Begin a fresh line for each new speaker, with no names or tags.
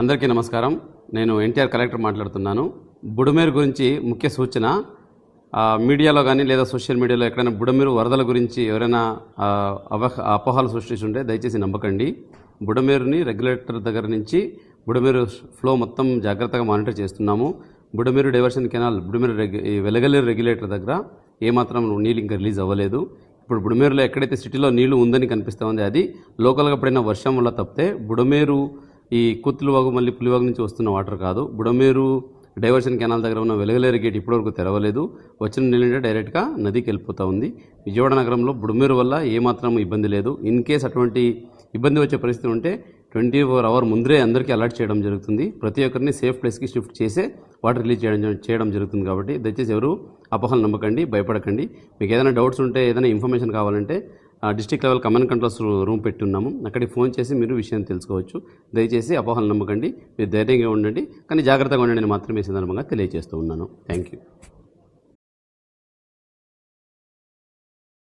అందరికీ నమస్కారం. నేను ఎన్టీఆర్ కలెక్టర్ మాట్లాడుతున్నాను. బుడమేరు గురించి ముఖ్య సూచన, మీడియాలో కానీ లేదా సోషల్ మీడియాలో ఎక్కడైనా బుడమేరు వరదల గురించి ఎవరైనా అపోహలు సృష్టిస్తుంటే దయచేసి నమ్మకండి. బుడమేరుని రెగ్యులేటర్ దగ్గర నుంచి బుడమేరు ఫ్లో మొత్తం జాగ్రత్తగా మానిటర్ చేస్తున్నాము. Budameru diversion canal Velagaleru regulator దగ్గర ఏమాత్రం నీళ్ళు ఇంకా రిలీజ్ అవ్వలేదు. ఇప్పుడు బుడమేరులో ఎక్కడైతే సిటీలో నీళ్లు ఉందని కనిపిస్తూ ఉంది, అది లోకల్గా పడిన వర్షం వల్ల తప్పితే బుడమేరు ఈ కుత్తులవాగు మళ్ళీ పులివాగు నుంచి వస్తున్న వాటర్ కాదు. బుడమేరు డైవర్షన్ కెనాల్ దగ్గర ఉన్న వెలగలేరు గేట్ ఇప్పటివరకు తెరవలేదు. వచ్చిన నీళ్ళంటే డైరెక్ట్గా నదికి వెళ్ళిపోతూ ఉంది. విజయవాడ నగరంలో బుడమేరు వల్ల ఏమాత్రం ఇబ్బంది లేదు. ఇన్ కేస్ అటువంటి ఇబ్బంది వచ్చే పరిస్థితి ఉంటే 24 hours ముందరే అందరికీ అలర్ట్ చేయడం జరుగుతుంది. ప్రతి ఒక్కరిని సేఫ్ ప్లేస్కి షిఫ్ట్ చేసే వాటర్ రిలీజ్ చేయడం జరుగుతుంది. కాబట్టి దయచేసి ఎవరు అపోహలు నమ్మకండి, భయపడకండి. మీకు ఏదైనా డౌట్స్ ఉంటే, ఏదైనా ఇన్ఫర్మేషన్ కావాలంటే district level command controls room పెట్టున్నాము, అక్కడికి ఫోన్ చేసి మీరు విషయం తెలుసుకోవచ్చు. దయచేసి అపోహలు నమ్మకండి, మీరు ధైర్యంగా ఉండండి, కానీ జాగ్రత్తగా ఉండండి అని మాత్రమే సందర్భంగా తెలియజేస్తూ ఉన్నాను. Thank you.